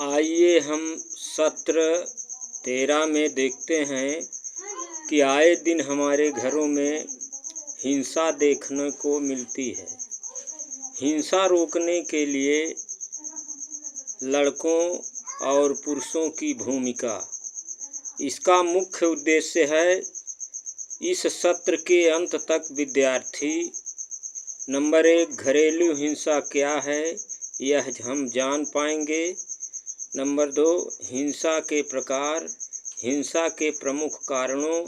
आइए हम सत्र 13 में देखते हैं कि आए दिन हमारे घरों में हिंसा देखने को मिलती है। हिंसा रोकने के लिए लड़कों और पुरुषों की भूमिका, इसका मुख्य उद्देश्य है इस सत्र के अंत तक विद्यार्थी नंबर 1 घरेलू हिंसा क्या है यह हम जान पाएंगे। नंबर 2 हिंसा के प्रकार, हिंसा के प्रमुख कारणों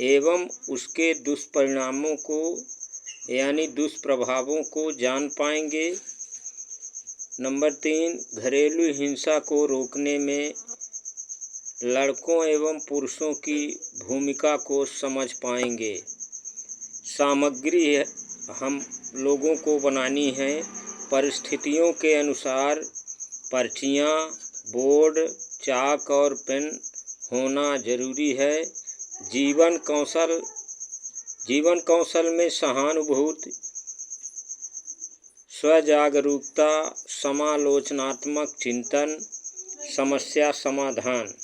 एवं उसके दुष्परिणामों को यानी दुष्प्रभावों को जान पाएंगे। नंबर 3 घरेलू हिंसा को रोकने में लड़कों एवं पुरुषों की भूमिका को समझ पाएंगे। सामग्री हम लोगों को बनानी है। परिस्थितियों के अनुसार पर्चियाँ, बोर्ड, चाक और पेन होना जरूरी है। जीवन कौशल में सहानुभूति, स्वजागरूकता, समालोचनात्मक चिंतन, समस्या समाधान।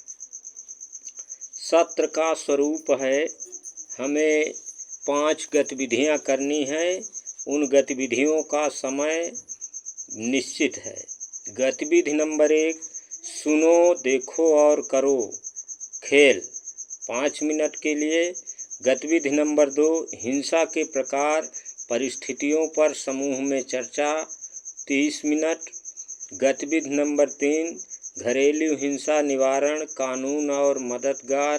सत्र का स्वरूप है हमें 5 गतिविधियां करनी है। उन गतिविधियों का समय निश्चित है। गतिविधि नंबर 1 सुनो, देखो और करो खेल 5 मिनट के लिए। गतिविधि नंबर 2 हिंसा के प्रकार, परिस्थितियों पर समूह में चर्चा 30 मिनट। गतिविधि नंबर 3 घरेलू हिंसा निवारण कानून और मददगार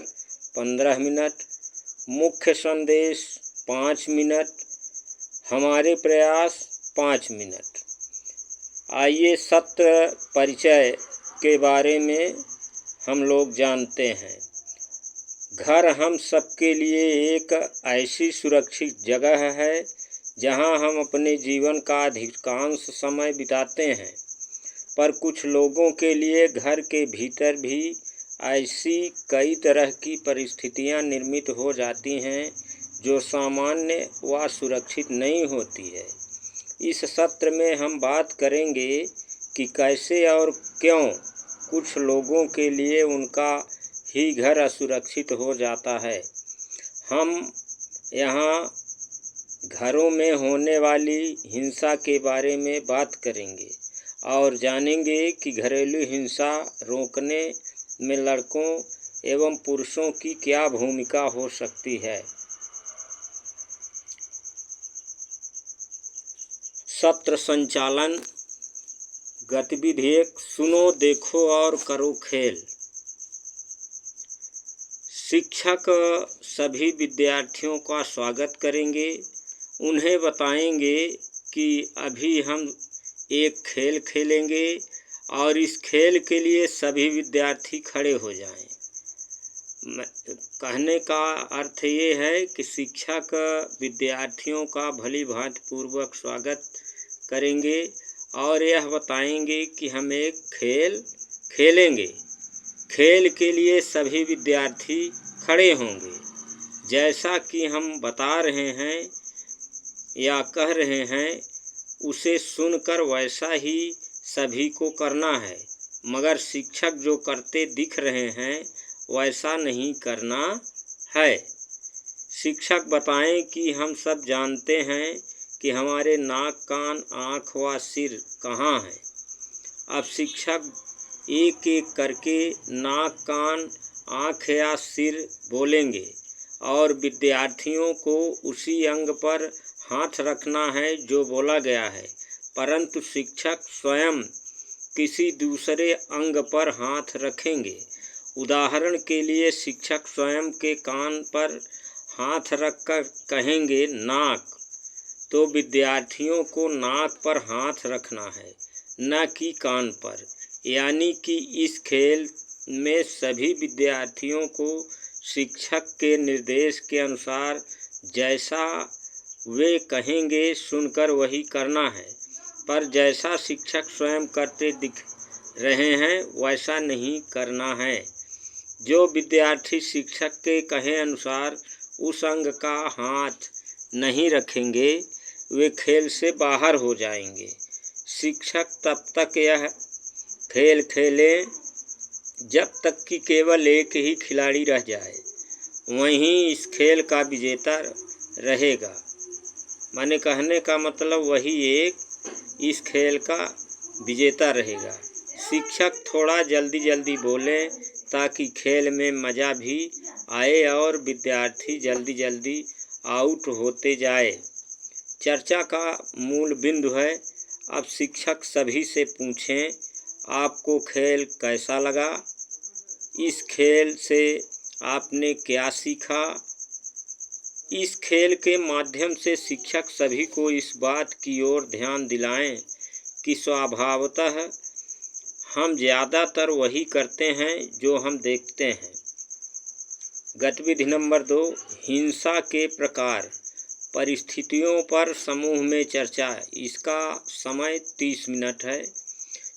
15 मिनट। मुख्य संदेश 5 मिनट। हमारे प्रयास 5 मिनट। आइए सत्र परिचय के बारे में हम लोग जानते हैं। घर हम सबके लिए एक ऐसी सुरक्षित जगह है जहां हम अपने जीवन का अधिकांश समय बिताते हैं, पर कुछ लोगों के लिए घर के भीतर भी ऐसी कई तरह की परिस्थितियां निर्मित हो जाती हैं जो सामान्य व सुरक्षित नहीं होती है। इस सत्र में हम बात करेंगे कि कैसे और क्यों कुछ लोगों के लिए उनका ही घर असुरक्षित हो जाता है। हम यहाँ घरों में होने वाली हिंसा के बारे में बात करेंगे और जानेंगे कि घरेलू हिंसा रोकने में लड़कों एवं पुरुषों की क्या भूमिका हो सकती है। सत्र संचालन। गतिविधि 1 सुनो, देखो और करो खेल। शिक्षक सभी विद्यार्थियों का स्वागत करेंगे। उन्हें बताएंगे कि अभी हम एक खेल खेलेंगे और इस खेल के लिए सभी विद्यार्थी खड़े हो जाएं। कहने का अर्थ ये है कि शिक्षक विद्यार्थियों का भली भांति पूर्वक स्वागत करेंगे और यह बताएंगे कि हम एक खेल खेलेंगे। खेल के लिए सभी विद्यार्थी खड़े होंगे। जैसा कि हम बता रहे हैं या कह रहे हैं उसे सुनकर वैसा ही सभी को करना है, मगर शिक्षक जो करते दिख रहे हैं वैसा नहीं करना है। शिक्षक बताएं कि हम सब जानते हैं कि हमारे नाक, कान, आँख व सिर कहाँ है। अब शिक्षक एक एक करके नाक, कान, आँख या सिर बोलेंगे और विद्यार्थियों को उसी अंग पर हाथ रखना है जो बोला गया है, परंतु शिक्षक स्वयं किसी दूसरे अंग पर हाथ रखेंगे। उदाहरण के लिए शिक्षक स्वयं के कान पर हाथ रखकर कहेंगे नाक, तो विद्यार्थियों को नाक पर हाथ रखना है, न कि कान पर। यानी कि इस खेल में सभी विद्यार्थियों को शिक्षक के निर्देश के अनुसार जैसा वे कहेंगे सुनकर वही करना है, पर जैसा शिक्षक स्वयं करते दिख रहे हैं वैसा नहीं करना है। जो विद्यार्थी शिक्षक के कहे अनुसार उस अंग का हाथ नहीं रखेंगे वे खेल से बाहर हो जाएंगे। शिक्षक तब तक यह खेल खेलें जब तक कि केवल एक ही खिलाड़ी रह जाए, वहीं इस खेल का विजेता रहेगा। माने कहने का मतलब वही एक इस खेल का विजेता रहेगा। शिक्षक थोड़ा जल्दी जल्दी बोलें ताकि खेल में मज़ा भी आए और विद्यार्थी जल्दी जल्दी आउट होते जाए। चर्चा का मूल बिंदु है। अब शिक्षक सभी से पूछें, आपको खेल कैसा लगा? इस खेल से आपने क्या सीखा? इस खेल के माध्यम से शिक्षक सभी को इस बात की ओर ध्यान दिलाएं कि स्वभावतः हम ज़्यादातर वही करते हैं जो हम देखते हैं। गतिविधि नंबर 2, हिंसा के प्रकार। परिस्थितियों पर समूह में चर्चा। इसका समय 30 मिनट है।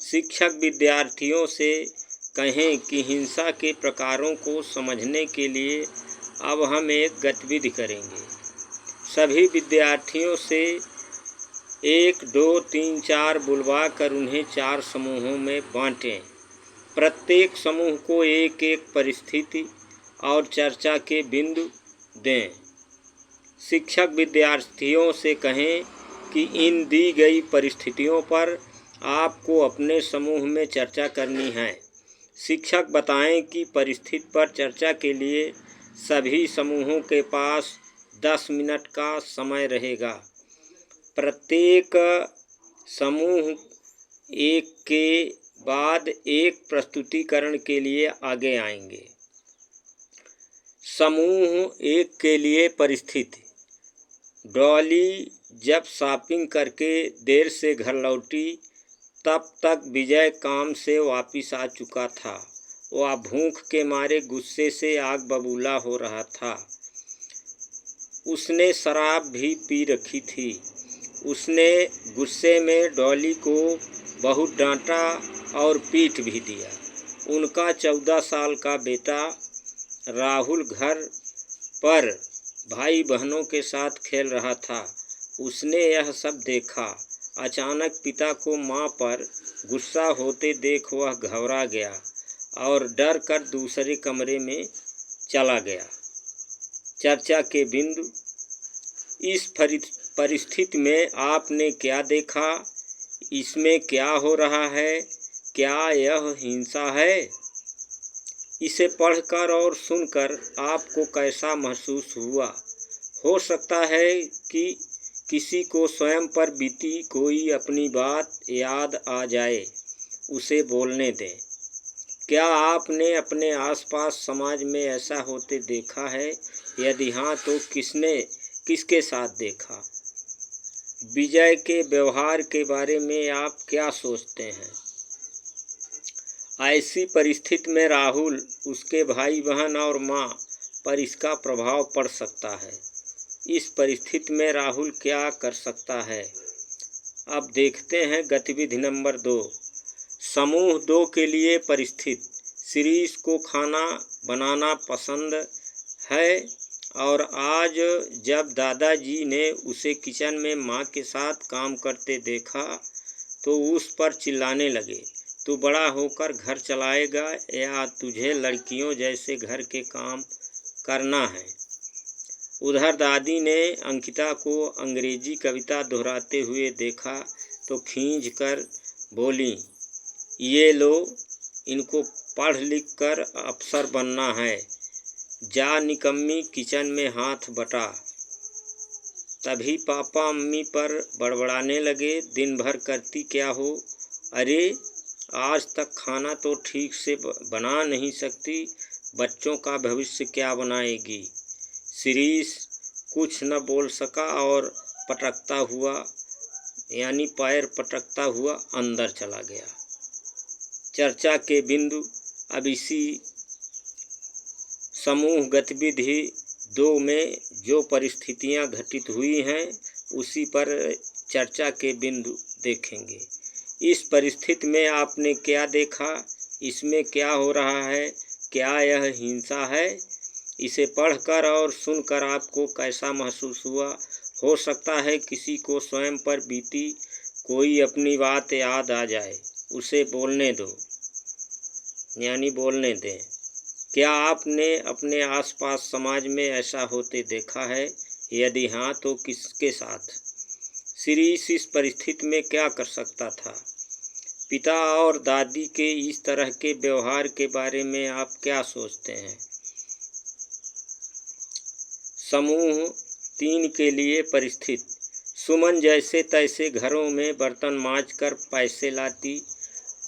शिक्षक विद्यार्थियों से कहें कि हिंसा के प्रकारों को समझने के लिए अब हम एक गतिविधि करेंगे। सभी विद्यार्थियों से 1, 2, 3, 4 बुलवा कर उन्हें 4 समूहों में बांटें। प्रत्येक समूह को एक एक परिस्थिति और चर्चा के बिंदु दें। शिक्षक विद्यार्थियों से कहें कि इन दी गई परिस्थितियों पर आपको अपने समूह में चर्चा करनी है। शिक्षक बताएं कि परिस्थिति पर चर्चा के लिए सभी समूहों के पास 10 मिनट का समय रहेगा। प्रत्येक समूह एक के बाद एक प्रस्तुतिकरण के लिए आगे आएंगे। समूह 1 के लिए परिस्थिति। डॉली जब शॉपिंग करके देर से घर लौटी तब तक विजय काम से वापस आ चुका था। वह भूख के मारे गुस्से से आग बबूला हो रहा था। उसने शराब भी पी रखी थी। उसने गुस्से में डॉली को बहुत डांटा और पीट भी दिया। उनका 14 साल का बेटा राहुल घर पर भाई बहनों के साथ खेल रहा था। उसने यह सब देखा। अचानक पिता को मां पर गुस्सा होते देख वह घबरा गया और डर कर दूसरे कमरे में चला गया। चर्चा के बिंदु। इस परिस्थिति में आपने क्या देखा? इसमें क्या हो रहा है? क्या यह हिंसा है? इसे पढ़कर और सुनकर आपको कैसा महसूस हुआ? हो सकता है कि किसी को स्वयं पर बीती कोई अपनी बात याद आ जाए। उसे बोलने दें। क्या आपने अपने आसपास समाज में ऐसा होते देखा है? यदि हाँ तो किसके साथ देखा? विजय के व्यवहार के बारे में आप क्या सोचते हैं? ऐसी परिस्थिति में राहुल, उसके भाई बहन और माँ पर इसका प्रभाव पड़ सकता है। इस परिस्थिति में राहुल क्या कर सकता है? अब देखते हैं गतिविधि नंबर 2, समूह 2 के लिए परिस्थिति। शिरीष को खाना बनाना पसंद है और आज जब दादाजी ने उसे किचन में माँ के साथ काम करते देखा तो उस पर चिल्लाने लगे, तू बड़ा होकर घर चलाएगा या तुझे लड़कियों जैसे घर के काम करना है? उधर दादी ने अंकिता को अंग्रेजी कविता दोहराते हुए देखा तो खींच कर बोली, ये लो, इनको पढ़ लिख कर अफसर बनना है। जा निकम्मी, किचन में हाथ बटा। तभी पापा मम्मी पर बड़बड़ाने लगे, दिन भर करती क्या हो? अरे आज तक खाना तो ठीक से बना नहीं सकती, बच्चों का भविष्य क्या बनाएगी? शिरीष कुछ न बोल सका और पटकता हुआ यानी पैर पटकता हुआ अंदर चला गया। चर्चा के बिंदु। अब इसी समूह गतिविधि 2 में जो परिस्थितियां घटित हुई हैं उसी पर चर्चा के बिंदु देखेंगे। इस परिस्थिति में आपने क्या देखा? इसमें क्या हो रहा है? क्या यह हिंसा है? इसे पढ़कर और सुनकर आपको कैसा महसूस हुआ? हो सकता है किसी को स्वयं पर बीती कोई अपनी बात याद आ जाए। उसे बोलने दो। यानी बोलने दें। क्या आपने अपने आसपास समाज में ऐसा होते देखा है? यदि हाँ तो किसके साथ? शिरीष इस परिस्थिति में क्या कर सकता था? पिता और दादी के इस तरह के व्यवहार के बारे में आप क्या सोचते हैं? समूह 3 के लिए परिस्थिति। सुमन जैसे तैसे घरों में बर्तन मांजकर पैसे लाती।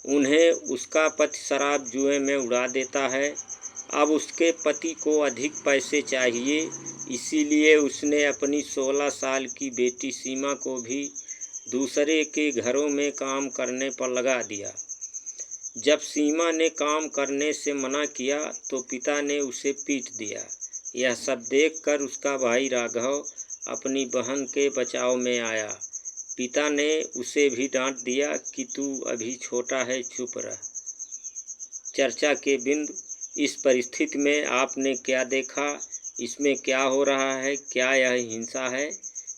उन्हें उसका पति शराब जुए में उड़ा देता है। अब उसके पति को अधिक पैसे चाहिए, इसीलिए उसने अपनी 16 साल की बेटी सीमा को भी दूसरे के घरों में काम करने पर लगा दिया। जब सीमा ने काम करने से मना किया तो पिता ने उसे पीट दिया। यह सब देखकर उसका भाई राघव अपनी बहन के बचाव में आया। पिता ने उसे भी डांट दिया कि तू अभी छोटा है, चुप रह। चर्चा के बिंदु। इस परिस्थिति में आपने क्या देखा? इसमें क्या हो रहा है? क्या यह हिंसा है?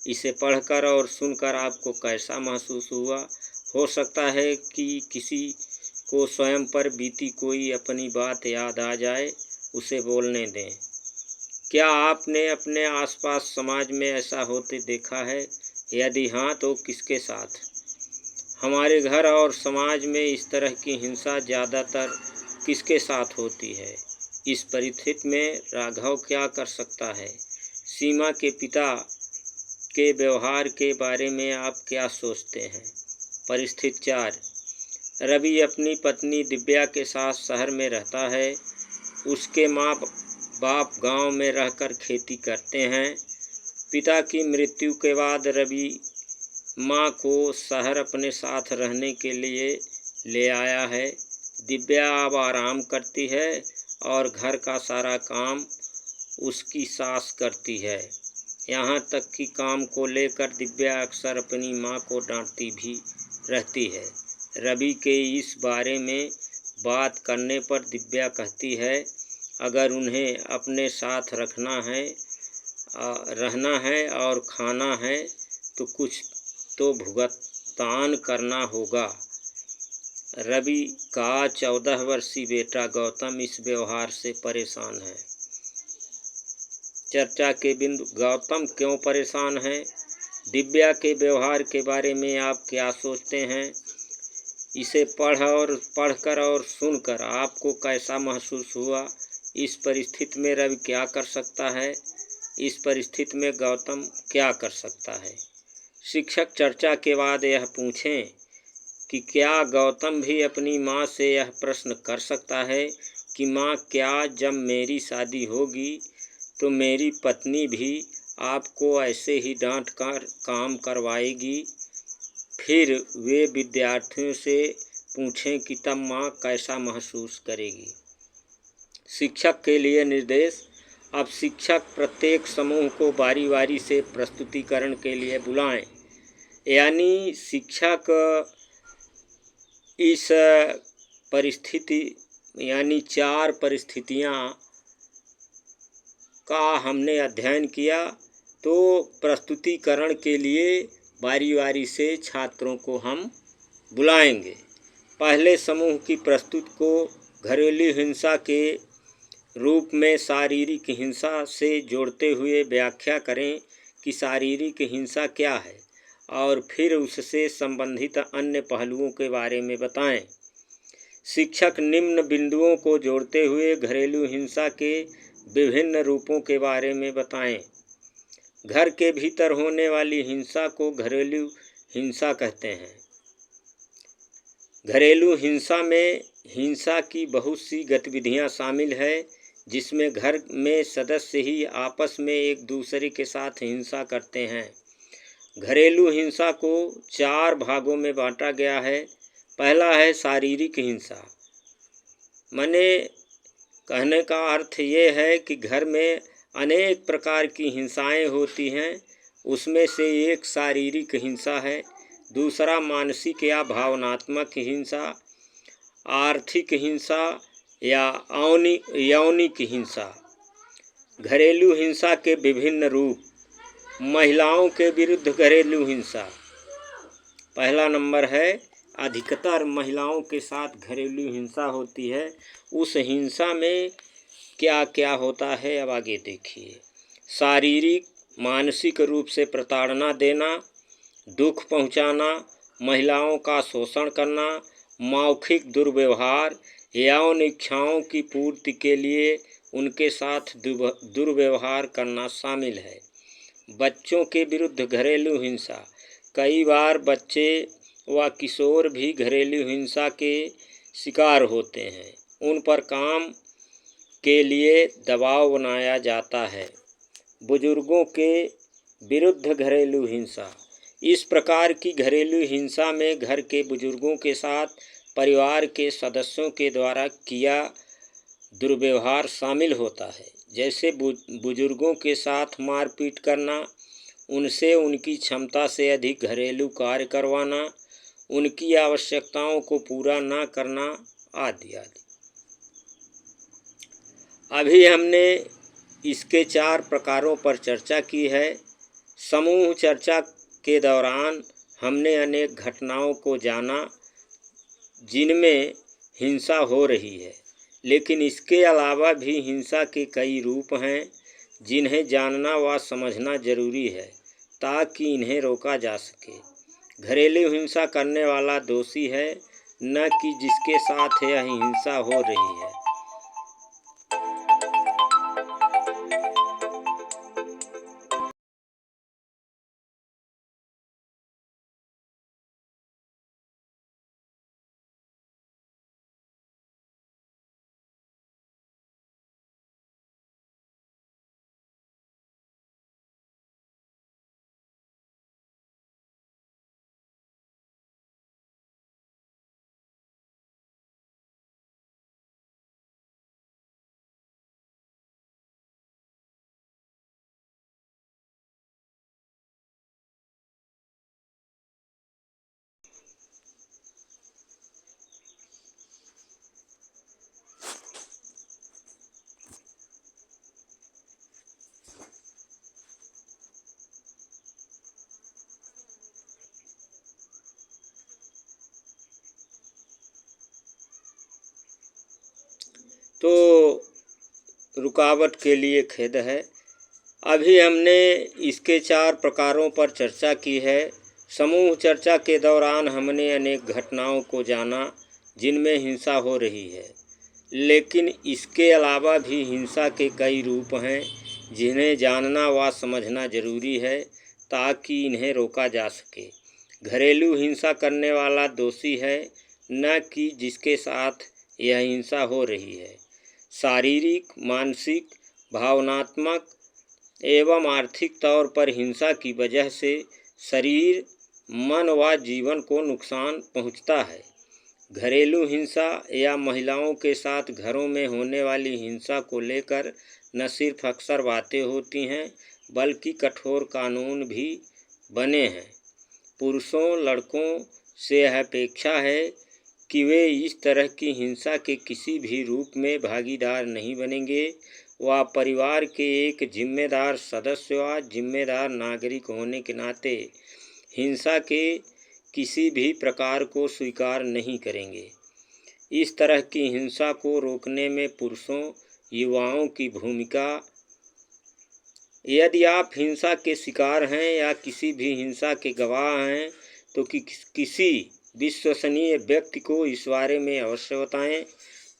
इसे पढ़कर और सुनकर आपको कैसा महसूस हुआ? हो सकता है कि किसी को स्वयं पर बीती कोई अपनी बात याद आ जाए, उसे बोलने दें। क्या आपने अपने आसपास समाज में ऐसा होते देखा है? यदि हाँ तो किसके साथ? हमारे घर और समाज में इस तरह की हिंसा ज़्यादातर किसके साथ होती है? इस परिस्थिति में राघव क्या कर सकता है? सीमा के पिता के व्यवहार के बारे में आप क्या सोचते हैं? परिस्थिति 4। रवि अपनी पत्नी दिव्या के साथ शहर में रहता है। उसके माँ बाप गांव में रहकर खेती करते हैं। पिता की मृत्यु के बाद रवि माँ को शहर अपने साथ रहने के लिए ले आया है। दिव्या अब आराम करती है और घर का सारा काम उसकी सास करती है। यहाँ तक कि काम को लेकर दिव्या अक्सर अपनी माँ को डांटती भी रहती है। रवि के इस बारे में बात करने पर दिव्या कहती है, अगर उन्हें अपने साथ रहना है और खाना है तो कुछ तो भुगतान करना होगा। रवि का 14 वर्षीय बेटा गौतम इस व्यवहार से परेशान है। चर्चा के बिंदु। गौतम क्यों परेशान है? दिव्या के व्यवहार के बारे में आप क्या सोचते हैं? इसे पढ़कर और सुनकर आपको कैसा महसूस हुआ? इस परिस्थिति में रवि क्या कर सकता है? इस परिस्थिति में गौतम क्या कर सकता है? शिक्षक चर्चा के बाद यह पूछें कि क्या गौतम भी अपनी माँ से यह प्रश्न कर सकता है कि माँ, क्या जब मेरी शादी होगी तो मेरी पत्नी भी आपको ऐसे ही डांट कर काम करवाएगी? फिर वे विद्यार्थियों से पूछें कि तब माँ कैसा महसूस करेगी। शिक्षक के लिए निर्देश। अब शिक्षक प्रत्येक समूह को बारी बारी से प्रस्तुतिकरण के लिए बुलाएं। यानी शिक्षक इस परिस्थिति 4 परिस्थितियां का हमने अध्ययन किया, तो प्रस्तुतिकरण के लिए बारी बारी से छात्रों को हम बुलाएंगे। पहले समूह की प्रस्तुति को घरेलू हिंसा के रूप में शारीरिक हिंसा से जोड़ते हुए व्याख्या करें कि शारीरिक हिंसा क्या है और फिर उससे संबंधित अन्य पहलुओं के बारे में बताएं। शिक्षक निम्न बिंदुओं को जोड़ते हुए घरेलू हिंसा के विभिन्न रूपों के बारे में बताएं। घर के भीतर होने वाली हिंसा को घरेलू हिंसा कहते हैं। घरेलू हिंसा में हिंसा की बहुत सी गतिविधियां शामिल है, जिसमें घर में सदस्य ही आपस में एक दूसरे के साथ हिंसा करते हैं। घरेलू हिंसा को 4 भागों में बांटा गया है। पहला है शारीरिक हिंसा। माने कहने का अर्थ ये है कि घर में अनेक प्रकार की हिंसाएं होती हैं, उसमें से एक शारीरिक हिंसा है। दूसरा मानसिक या भावनात्मक हिंसा, आर्थिक हिंसा या यौनिक हिंसा। घरेलू हिंसा के विभिन्न रूप। महिलाओं के विरुद्ध घरेलू हिंसा। पहला नंबर है अधिकतर महिलाओं के साथ घरेलू हिंसा होती है। उस हिंसा में क्या क्या होता है अब आगे देखिए। शारीरिक मानसिक रूप से प्रताड़ना देना, दुख पहुंचाना, महिलाओं का शोषण करना, मौखिक दुर्व्यवहार, यौन इच्छाओं की पूर्ति के लिए उनके साथ दुर्व्यवहार करना शामिल है। बच्चों के विरुद्ध घरेलू हिंसा, कई बार बच्चे व किशोर भी घरेलू हिंसा के शिकार होते हैं। उन पर काम के लिए दबाव बनाया जाता है। बुजुर्गों के विरुद्ध घरेलू हिंसा, इस प्रकार की घरेलू हिंसा में घर के बुजुर्गों के साथ परिवार के सदस्यों के द्वारा किया दुर्व्यवहार शामिल होता है, जैसे बुजुर्गों के साथ मारपीट करना, उनसे उनकी क्षमता से अधिक घरेलू कार्य करवाना, उनकी आवश्यकताओं को पूरा न करना आदि आदि। अभी हमने इसके 4 प्रकारों पर चर्चा की है। समूह चर्चा के दौरान हमने अनेक घटनाओं को जाना जिनमें हिंसा हो रही है, लेकिन इसके अलावा भी हिंसा के कई रूप हैं जिन्हें जानना व समझना जरूरी है ताकि इन्हें रोका जा सके। घरेलू हिंसा करने वाला दोषी है, न कि जिसके साथ यह हिंसा हो रही है। तो रुकावट के लिए खेद है। अभी हमने इसके 4 प्रकारों पर चर्चा की है। समूह चर्चा के दौरान हमने अनेक घटनाओं को जाना जिनमें हिंसा हो रही है, लेकिन इसके अलावा भी हिंसा के कई रूप हैं जिन्हें जानना व समझना जरूरी है ताकि इन्हें रोका जा सके। घरेलू हिंसा करने वाला दोषी है, न कि जिसके साथ यह हिंसा हो रही है। शारीरिक, मानसिक, भावनात्मक एवं आर्थिक तौर पर हिंसा की वजह से शरीर, मन व जीवन को नुकसान पहुंचता है। घरेलू हिंसा या महिलाओं के साथ घरों में होने वाली हिंसा को लेकर न सिर्फ अक्सर बातें होती हैं, बल्कि कठोर कानून भी बने हैं। पुरुषों, लड़कों से यह अपेक्षा है कि वे इस तरह की हिंसा के किसी भी रूप में भागीदार नहीं बनेंगे। वह परिवार के एक जिम्मेदार सदस्य व जिम्मेदार नागरिक होने के नाते हिंसा के किसी भी प्रकार को स्वीकार नहीं करेंगे। इस तरह की हिंसा को रोकने में पुरुषों, युवाओं की भूमिका। यदि आप हिंसा के शिकार हैं या किसी भी हिंसा के गवाह हैं तो किसी विश्वसनीय व्यक्ति को इस बारे में अवश्य बताएं।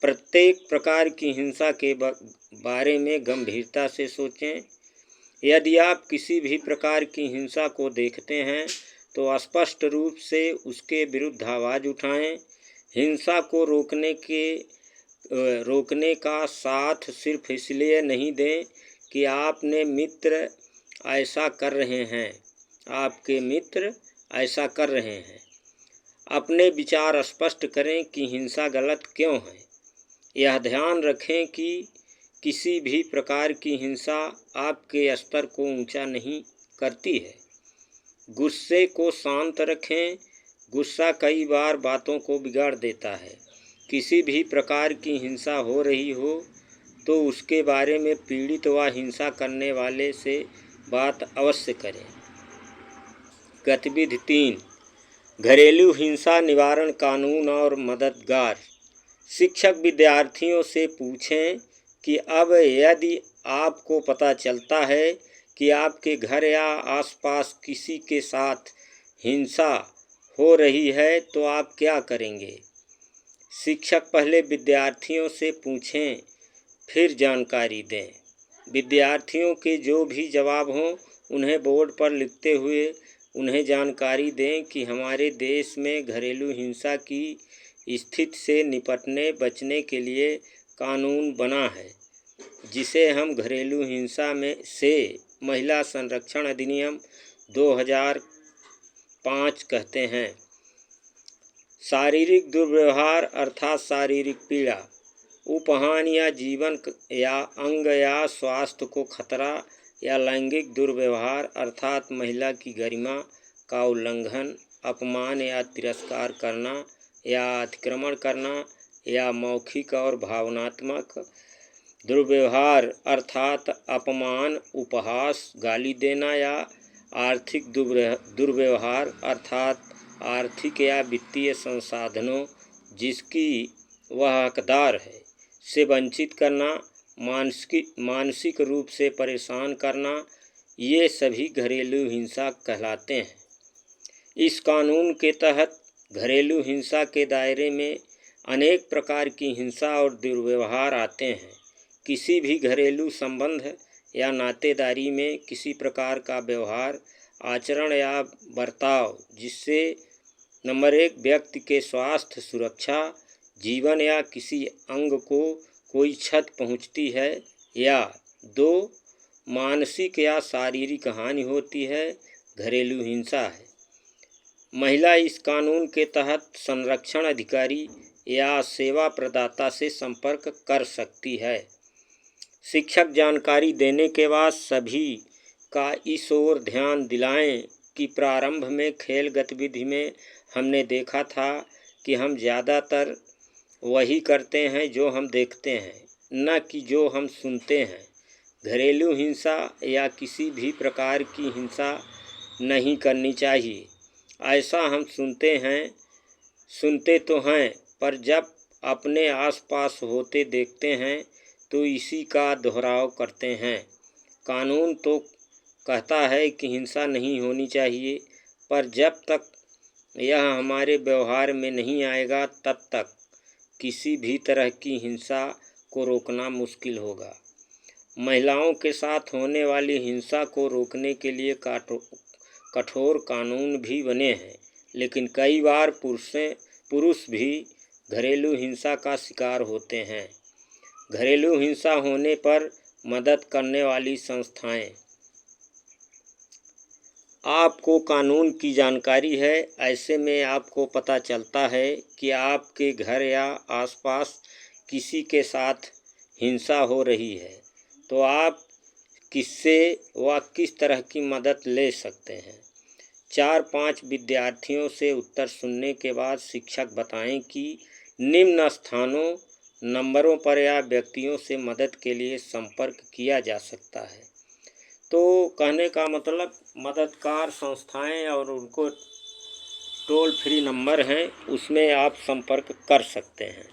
प्रत्येक प्रकार की हिंसा के बारे में गंभीरता से सोचें। यदि आप किसी भी प्रकार की हिंसा को देखते हैं तो स्पष्ट रूप से उसके विरुद्ध आवाज़ उठाएं। हिंसा को रोकने का साथ सिर्फ इसलिए नहीं दें कि आपने मित्र ऐसा कर रहे हैं, आपके मित्र ऐसा कर रहे हैं। अपने विचार स्पष्ट करें कि हिंसा गलत क्यों है। यह ध्यान रखें कि किसी भी प्रकार की हिंसा आपके स्तर को ऊंचा नहीं करती है। गुस्से को शांत रखें। गुस्सा कई बार बातों को बिगाड़ देता है। किसी भी प्रकार की हिंसा हो रही हो तो उसके बारे में पीड़ित व हिंसा करने वाले से बात अवश्य करें। गतिविधि 3, घरेलू हिंसा निवारण कानून और मददगार। शिक्षक विद्यार्थियों से पूछें कि अब यदि आपको पता चलता है कि आपके घर या आसपास किसी के साथ हिंसा हो रही है तो आप क्या करेंगे। शिक्षक पहले विद्यार्थियों से पूछें, फिर जानकारी दें। विद्यार्थियों के जो भी जवाब हों उन्हें बोर्ड पर लिखते हुए उन्हें जानकारी दें कि हमारे देश में घरेलू हिंसा की स्थिति से निपटने बचने के लिए कानून बना है, जिसे हम घरेलू हिंसा में से महिला संरक्षण अधिनियम 2005 कहते हैं। शारीरिक दुर्व्यवहार अर्थात शारीरिक पीड़ा, उपहान या जीवन या अंग या स्वास्थ्य को खतरा या लैंगिक दुर्व्यवहार अर्थात महिला की गरिमा का उल्लंघन, अपमान या तिरस्कार करना या अतिक्रमण करना या मौखिक और भावनात्मक दुर्व्यवहार अर्थात अपमान, उपहास, गाली देना या आर्थिक दुर्व्यवहार अर्थात आर्थिक या वित्तीय संसाधनों जिसकी वह हकदार है से वंचित करना, मानसिक रूप से परेशान करना, ये सभी घरेलू हिंसा कहलाते हैं। इस कानून के तहत घरेलू हिंसा के दायरे में अनेक प्रकार की हिंसा और दुर्व्यवहार आते हैं। किसी भी घरेलू संबंध या नातेदारी में किसी प्रकार का व्यवहार, आचरण या बर्ताव जिससे नंबर 1 व्यक्ति के स्वास्थ्य, सुरक्षा, जीवन या किसी अंग को कोई क्षति पहुंचती है या 2 मानसिक या शारीरिक हानि होती है, घरेलू हिंसा है। महिला इस कानून के तहत संरक्षण अधिकारी या सेवा प्रदाता से संपर्क कर सकती है। शिक्षक जानकारी देने के बाद सभी का इस ओर ध्यान दिलाएं कि प्रारंभ में खेल गतिविधि में हमने देखा था कि हम ज़्यादातर वही करते हैं जो हम देखते हैं, न कि जो हम सुनते हैं। घरेलू हिंसा या किसी भी प्रकार की हिंसा नहीं करनी चाहिए, ऐसा हम सुनते तो हैं, पर जब अपने आसपास होते देखते हैं तो इसी का दोहराव करते हैं। कानून तो कहता है कि हिंसा नहीं होनी चाहिए, पर जब तक यह हमारे व्यवहार में नहीं आएगा तब तक किसी भी तरह की हिंसा को रोकना मुश्किल होगा। महिलाओं के साथ होने वाली हिंसा को रोकने के लिए कठोर कानून भी बने हैं, लेकिन कई बार पुरुष भी घरेलू हिंसा का शिकार होते हैं। घरेलू हिंसा होने पर मदद करने वाली संस्थाएं। आपको कानून की जानकारी है, ऐसे में आपको पता चलता है कि आपके घर या आसपास किसी के साथ हिंसा हो रही है तो आप किससे व किस तरह की मदद ले सकते हैं। 4-5 विद्यार्थियों से उत्तर सुनने के बाद शिक्षक बताएं कि निम्न स्थानों, नंबरों पर या व्यक्तियों से मदद के लिए संपर्क किया जा सकता है। तो कहने का मतलब मददगार संस्थाएं और उनको टोल फ्री नंबर हैं, उसमें आप संपर्क कर सकते हैं।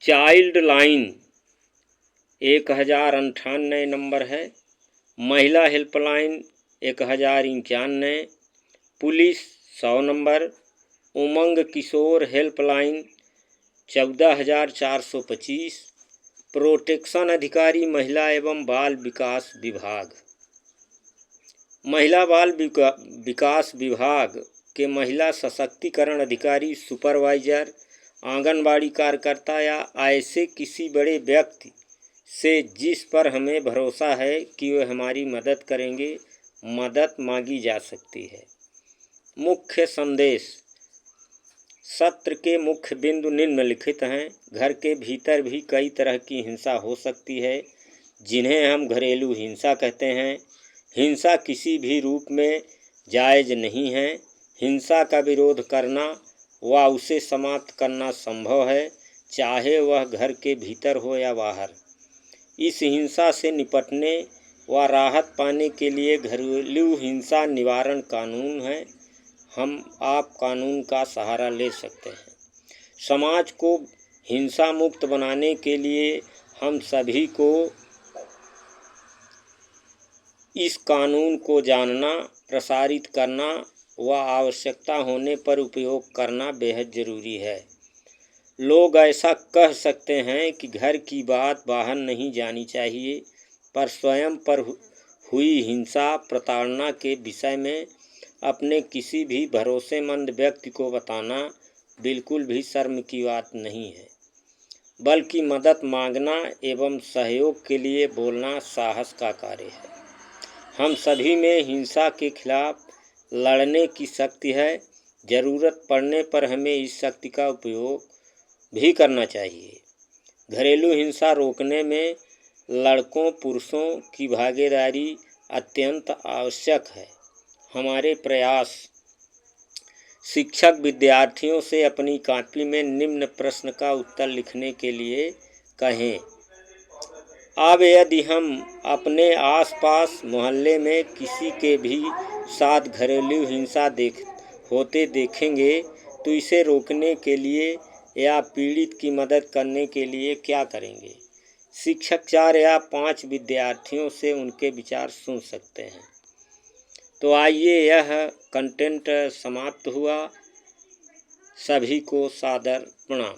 चाइल्ड लाइन 1098 नंबर है, महिला हेल्पलाइन 1091, पुलिस 100 नंबर, उमंग किशोर हेल्पलाइन 14,425, प्रोटेक्शन अधिकारी महिला एवं बाल विकास विभाग। महिला बाल विकास विभाग के महिला सशक्तिकरण अधिकारी, सुपरवाइजर, आंगनबाड़ी कार्यकर्ता या ऐसे किसी बड़े व्यक्ति से जिस पर हमें भरोसा है कि वे हमारी मदद करेंगे, मदद मांगी जा सकती है। मुख्य संदेश। सत्र के मुख्य बिंदु निम्नलिखित हैं। घर के भीतर भी कई तरह की हिंसा हो सकती है, जिन्हें हम घरेलू हिंसा कहते हैं। हिंसा किसी भी रूप में जायज़ नहीं है। हिंसा का विरोध करना व उसे समाप्त करना संभव है, चाहे वह घर के भीतर हो या बाहर। इस हिंसा से निपटने व राहत पाने के लिए घरेलू हिंसा निवारण कानून है। हम आप कानून का सहारा ले सकते हैं। समाज को हिंसा मुक्त बनाने के लिए हम सभी को इस कानून को जानना, प्रसारित करना व आवश्यकता होने पर उपयोग करना बेहद ज़रूरी है। लोग ऐसा कह सकते हैं कि घर की बात बाहर नहीं जानी चाहिए, पर स्वयं पर हुई हिंसा, प्रताड़ना के विषय में अपने किसी भी भरोसेमंद व्यक्ति को बताना बिल्कुल भी शर्म की बात नहीं है, बल्कि मदद मांगना एवं सहयोग के लिए बोलना साहस का कार्य है। हम सभी में हिंसा के खिलाफ लड़ने की शक्ति है। ज़रूरत पड़ने पर हमें इस शक्ति का उपयोग भी करना चाहिए। घरेलू हिंसा रोकने में लड़कों पुरुषों की भागीदारी अत्यंत आवश्यक है। हमारे प्रयास शिक्षक विद्यार्थियों से अपनी कॉपी में निम्न प्रश्न का उत्तर लिखने के लिए कहें। अब यदि हम अपने आसपास मोहल्ले में किसी के भी साथ घरेलू हिंसा होते देखेंगे तो इसे रोकने के लिए या पीड़ित की मदद करने के लिए क्या करेंगे? शिक्षक 4 या 5 विद्यार्थियों से उनके विचार सुन सकते हैं। तो आइए, यह कंटेंट समाप्त हुआ। सभी को सादर प्रणाम।